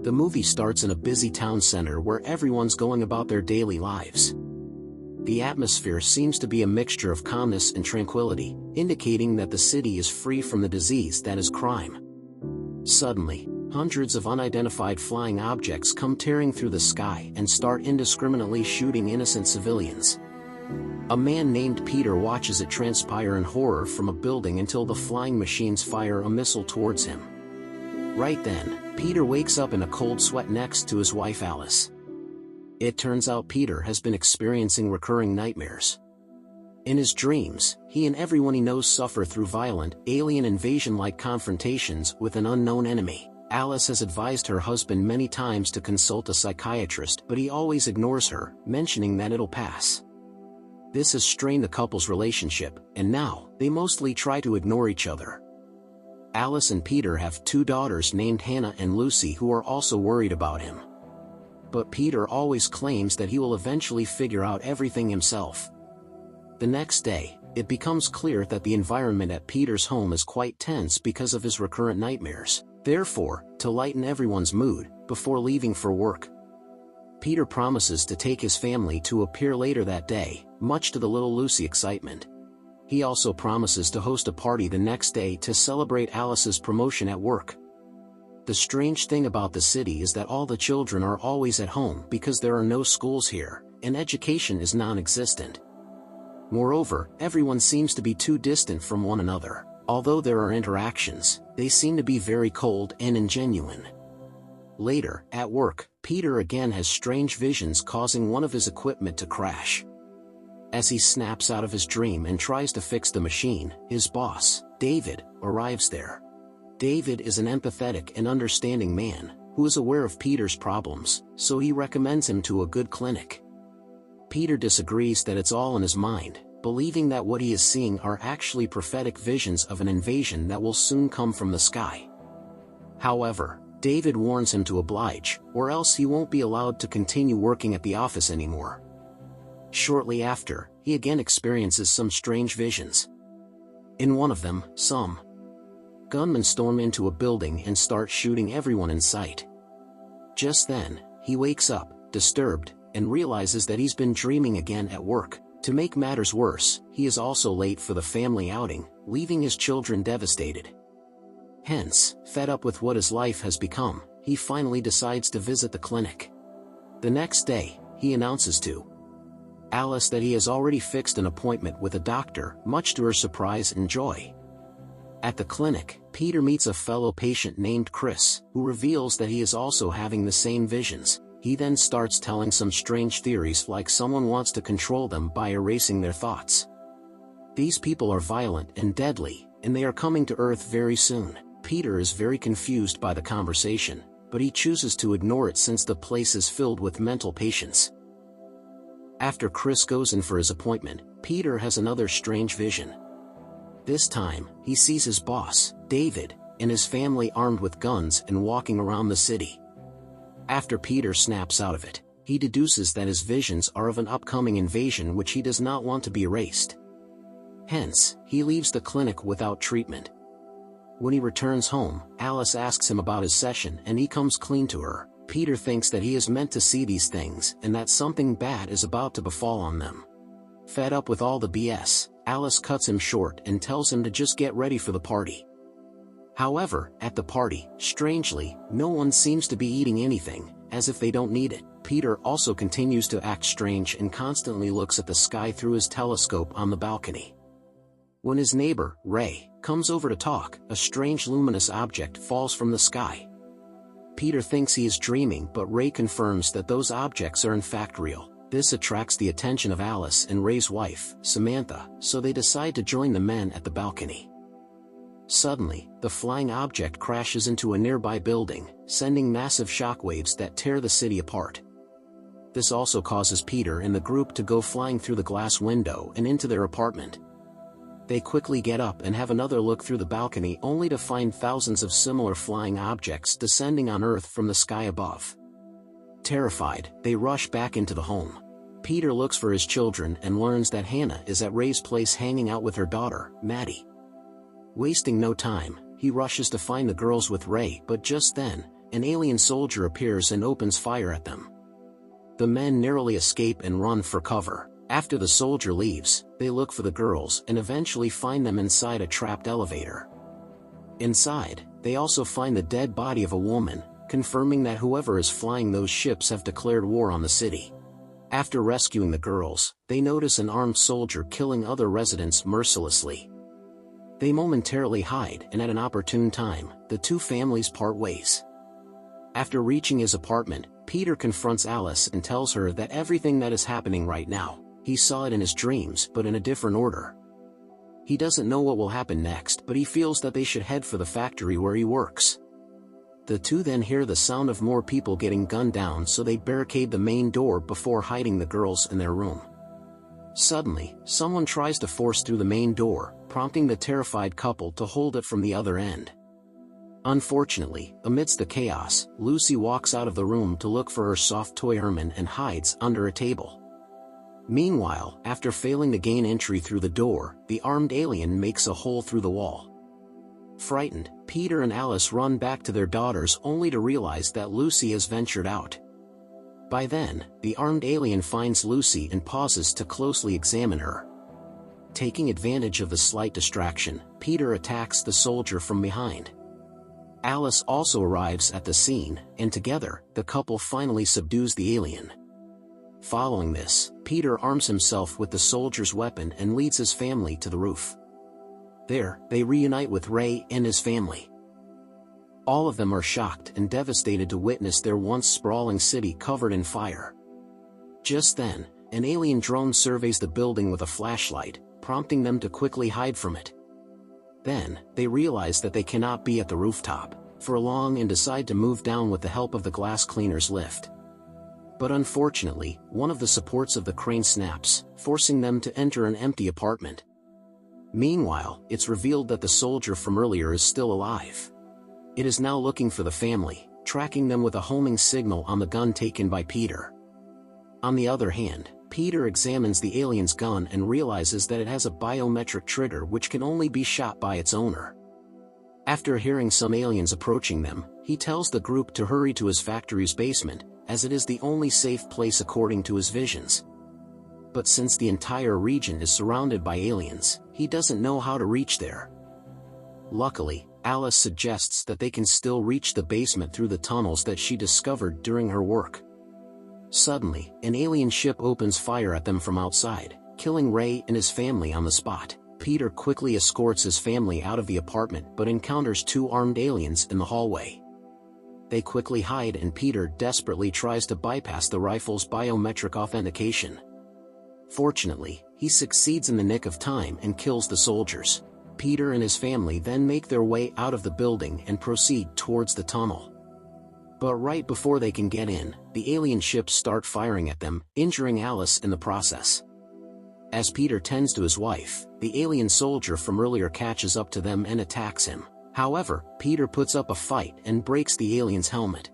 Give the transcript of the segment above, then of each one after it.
The movie starts in a busy town center where everyone's going about their daily lives. The atmosphere seems to be a mixture of calmness and tranquility, indicating that the city is free from the disease that is crime. Suddenly, hundreds of unidentified flying objects come tearing through the sky and start indiscriminately shooting innocent civilians. A man named Peter watches it transpire in horror from a building until the flying machines fire a missile towards him. Right then, Peter wakes up in a cold sweat next to his wife Alice. It turns out Peter has been experiencing recurring nightmares. In his dreams, he and everyone he knows suffer through violent, alien invasion-like confrontations with an unknown enemy. Alice has advised her husband many times to consult a psychiatrist, but he always ignores her, mentioning that it'll pass. This has strained the couple's relationship, and now, they mostly try to ignore each other. Alice and Peter have 2 daughters named Hannah and Lucy who are also worried about him. But Peter always claims that he will eventually figure out everything himself. The next day, it becomes clear that the environment at Peter's home is quite tense because of his recurrent nightmares. Therefore, to lighten everyone's mood, before leaving for work, Peter promises to take his family to a pier later that day, much to the little Lucy excitement. He also promises to host a party the next day to celebrate Alice's promotion at work. The strange thing about the city is that all the children are always at home because there are no schools here, and education is non-existent. Moreover, everyone seems to be too distant from one another. Although there are interactions, they seem to be very cold and ingenuine. Later, at work, Peter again has strange visions causing one of his equipment to crash. As he snaps out of his dream and tries to fix the machine, his boss, David, arrives there. David is an empathetic and understanding man, who is aware of Peter's problems, so he recommends him to a good clinic. Peter disagrees that it's all in his mind, believing that what he is seeing are actually prophetic visions of an invasion that will soon come from the sky. However, David warns him to oblige, or else he won't be allowed to continue working at the office anymore. Shortly after, he again experiences some strange visions. In one of them, some gunmen storm into a building and start shooting everyone in sight. Just then, he wakes up, disturbed, and realizes that he's been dreaming again at work. To make matters worse, he is also late for the family outing, leaving his children devastated. Hence, fed up with what his life has become, he finally decides to visit the clinic. The next day, he announces to Alice that he has already fixed an appointment with a doctor, much to her surprise and joy. At the clinic, Peter meets a fellow patient named Chris, who reveals that he is also having the same visions. He then starts telling some strange theories like someone wants to control them by erasing their thoughts. These people are violent and deadly, and they are coming to Earth very soon. Peter is very confused by the conversation, but he chooses to ignore it since the place is filled with mental patients. After Chris goes in for his appointment, Peter has another strange vision. This time, he sees his boss, David, and his family armed with guns and walking around the city. After Peter snaps out of it, he deduces that his visions are of an upcoming invasion which he does not want to be erased. Hence, he leaves the clinic without treatment. When he returns home, Alice asks him about his session and he comes clean to her. Peter thinks that he is meant to see these things and that something bad is about to befall on them. Fed up with all the BS, Alice cuts him short and tells him to just get ready for the party. However, at the party, strangely, no one seems to be eating anything, as if they don't need it. Peter also continues to act strange and constantly looks at the sky through his telescope on the balcony. When his neighbor, Ray, comes over to talk, a strange luminous object falls from the sky. Peter thinks he is dreaming, but Ray confirms that those objects are in fact real. This attracts the attention of Alice and Ray's wife, Samantha, so they decide to join the men at the balcony. Suddenly, the flying object crashes into a nearby building, sending massive shockwaves that tear the city apart. This also causes Peter and the group to go flying through the glass window and into their apartment. They quickly get up and have another look through the balcony only to find thousands of similar flying objects descending on Earth from the sky above. Terrified, they rush back into the home. Peter looks for his children and learns that Hannah is at Ray's place hanging out with her daughter, Maddie. Wasting no time, he rushes to find the girls with Ray, but just then, an alien soldier appears and opens fire at them. The men narrowly escape and run for cover. After the soldier leaves, they look for the girls and eventually find them inside a trapped elevator. Inside, they also find the dead body of a woman, confirming that whoever is flying those ships have declared war on the city. After rescuing the girls, they notice an armed soldier killing other residents mercilessly. They momentarily hide, and at an opportune time, the two families part ways. After reaching his apartment, Peter confronts Alice and tells her that everything that is happening right now, he saw it in his dreams but in a different order. He doesn't know what will happen next, but he feels that they should head for the factory where he works. The two then hear the sound of more people getting gunned down, so they barricade the main door before hiding the girls in their room. Suddenly, someone tries to force through the main door, prompting the terrified couple to hold it from the other end. Unfortunately, amidst the chaos, Lucy walks out of the room to look for her soft toy Herman and hides under a table. Meanwhile, after failing to gain entry through the door, the armed alien makes a hole through the wall. Frightened, Peter and Alice run back to their daughters only to realize that Lucy has ventured out. By then, the armed alien finds Lucy and pauses to closely examine her. Taking advantage of the slight distraction, Peter attacks the soldier from behind. Alice also arrives at the scene, and together, the couple finally subdues the alien. Following this, Peter arms himself with the soldier's weapon and leads his family to the roof. There, they reunite with Ray and his family. All of them are shocked and devastated to witness their once sprawling city covered in fire. Just then, an alien drone surveys the building with a flashlight, prompting them to quickly hide from it. Then, they realize that they cannot be at the rooftop for long and decide to move down with the help of the glass cleaner's lift. But unfortunately, one of the supports of the crane snaps, forcing them to enter an empty apartment. Meanwhile, it's revealed that the soldier from earlier is still alive. It is now looking for the family, tracking them with a homing signal on the gun taken by Peter. On the other hand, Peter examines the alien's gun and realizes that it has a biometric trigger which can only be shot by its owner. After hearing some aliens approaching them, he tells the group to hurry to his factory's basement, as it is the only safe place according to his visions. But since the entire region is surrounded by aliens, he doesn't know how to reach there. Luckily, Alice suggests that they can still reach the basement through the tunnels that she discovered during her work. Suddenly, an alien ship opens fire at them from outside, killing Ray and his family on the spot. Peter quickly escorts his family out of the apartment but encounters two armed aliens in the hallway. They quickly hide and Peter desperately tries to bypass the rifle's biometric authentication. Fortunately, he succeeds in the nick of time and kills the soldiers. Peter and his family then make their way out of the building and proceed towards the tunnel. But right before they can get in, the alien ships start firing at them, injuring Alice in the process. As Peter tends to his wife, the alien soldier from earlier catches up to them and attacks him. However, Peter puts up a fight and breaks the alien's helmet.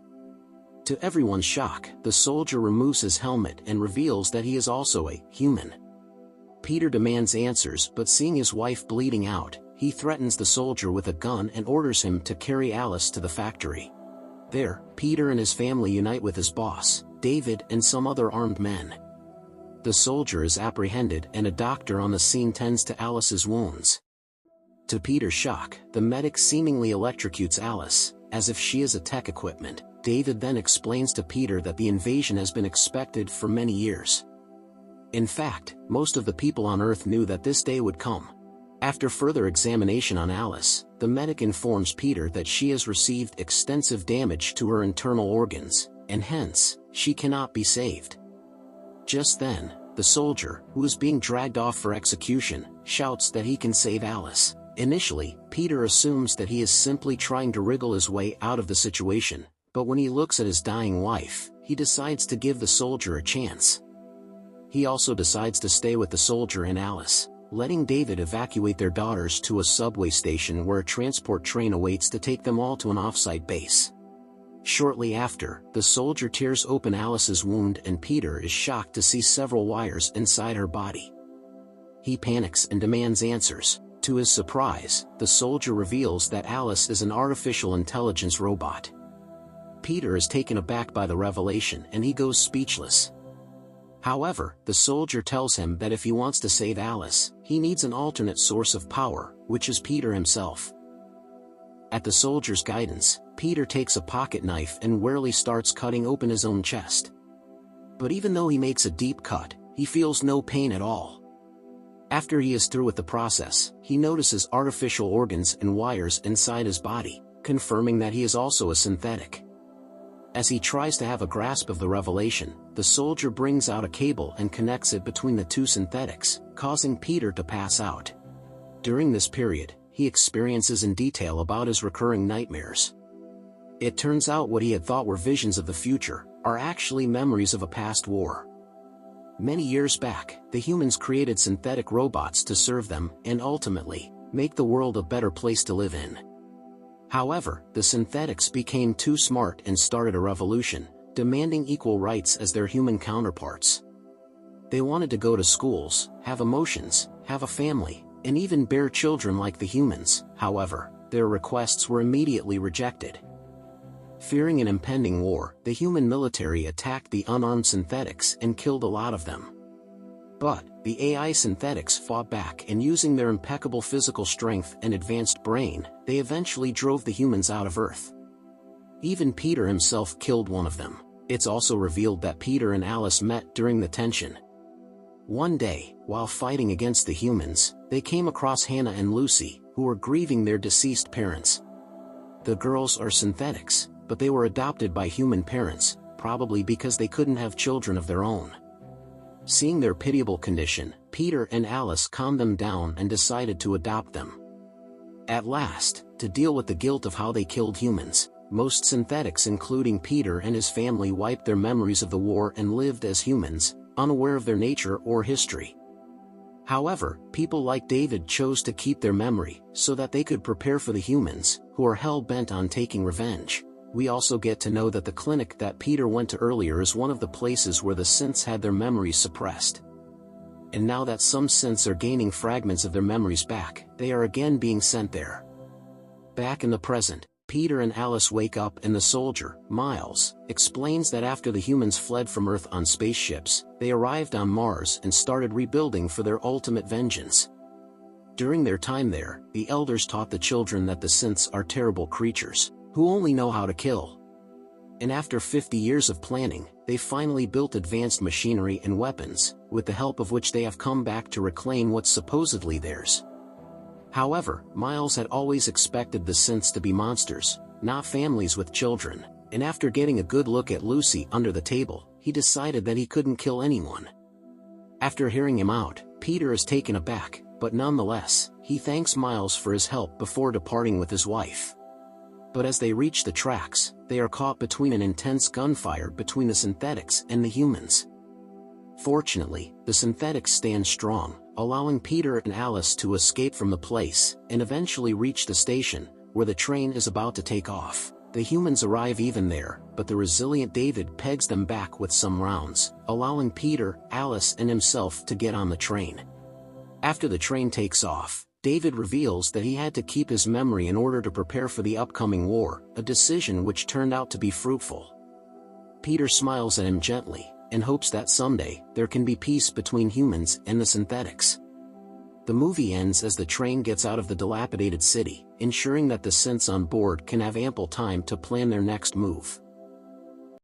To everyone's shock, the soldier removes his helmet and reveals that he is also a human. Peter demands answers, but seeing his wife bleeding out, he threatens the soldier with a gun and orders him to carry Alice to the factory. There, Peter and his family unite with his boss, David, and some other armed men. The soldier is apprehended and a doctor on the scene tends to Alice's wounds. To Peter's shock, the medic seemingly electrocutes Alice, as if she is a tech equipment. David then explains to Peter that the invasion has been expected for many years. In fact, most of the people on Earth knew that this day would come. After further examination on Alice, the medic informs Peter that she has received extensive damage to her internal organs, and hence, she cannot be saved. Just then, the soldier, who is being dragged off for execution, shouts that he can save Alice. Initially, Peter assumes that he is simply trying to wriggle his way out of the situation, but when he looks at his dying wife, he decides to give the soldier a chance. He also decides to stay with the soldier and Alice, letting David evacuate their daughters to a subway station where a transport train awaits to take them all to an off-site base. Shortly after, the soldier tears open Alice's wound and Peter is shocked to see several wires inside her body. He panics and demands answers. To his surprise, the soldier reveals that Alice is an artificial intelligence robot. Peter is taken aback by the revelation and he goes speechless. However, the soldier tells him that if he wants to save Alice, he needs an alternate source of power, which is Peter himself. At the soldier's guidance, Peter takes a pocket knife and warily starts cutting open his own chest. But even though he makes a deep cut, he feels no pain at all. After he is through with the process, he notices artificial organs and wires inside his body, confirming that he is also a synthetic. As he tries to have a grasp of the revelation, the soldier brings out a cable and connects it between the two synthetics, causing Peter to pass out. During this period, he experiences in detail about his recurring nightmares. It turns out what he had thought were visions of the future are actually memories of a past war. Many years back, the humans created synthetic robots to serve them and ultimately make the world a better place to live in. However, the synthetics became too smart and started a revolution, demanding equal rights as their human counterparts. They wanted to go to schools, have emotions, have a family, and even bear children like the humans. However, their requests were immediately rejected. Fearing an impending war, the human military attacked the unarmed synthetics and killed a lot of them. But the AI synthetics fought back, and using their impeccable physical strength and advanced brain, they eventually drove the humans out of Earth. Even Peter himself killed one of them. It's also revealed that Peter and Alice met during the tension. One day, while fighting against the humans, they came across Hannah and Lucy, who were grieving their deceased parents. The girls are synthetics, but they were adopted by human parents, probably because they couldn't have children of their own. Seeing their pitiable condition, Peter and Alice calmed them down and decided to adopt them. At last, to deal with the guilt of how they killed humans, most synthetics including Peter and his family wiped their memories of the war and lived as humans, unaware of their nature or history. However, people like David chose to keep their memory so that they could prepare for the humans, who are hell-bent on taking revenge. We also get to know that the clinic that Peter went to earlier is one of the places where the synths had their memories suppressed. And now that some synths are gaining fragments of their memories back, they are again being sent there. Back in the present, Peter and Alice wake up and the soldier, Miles, explains that after the humans fled from Earth on spaceships, they arrived on Mars and started rebuilding for their ultimate vengeance. During their time there, the elders taught the children that the synths are terrible creatures, who only know how to kill. And after 50 years of planning, they finally built advanced machinery and weapons, with the help of which they have come back to reclaim what's supposedly theirs. However, Miles had always expected the synths to be monsters, not families with children, and after getting a good look at Lucy under the table, he decided that he couldn't kill anyone. After hearing him out, Peter is taken aback, but nonetheless, he thanks Miles for his help before departing with his wife. But as they reach the tracks, they are caught between an intense gunfire between the synthetics and the humans. Fortunately, the synthetics stand strong, allowing Peter and Alice to escape from the place, and eventually reach the station, where the train is about to take off. The humans arrive even there, but the resilient David pegs them back with some rounds, allowing Peter, Alice and himself to get on the train. After the train takes off, David reveals that he had to keep his memory in order to prepare for the upcoming war, a decision which turned out to be fruitful. Peter smiles at him gently, and hopes that someday, there can be peace between humans and the synthetics. The movie ends as the train gets out of the dilapidated city, ensuring that the synths on board can have ample time to plan their next move.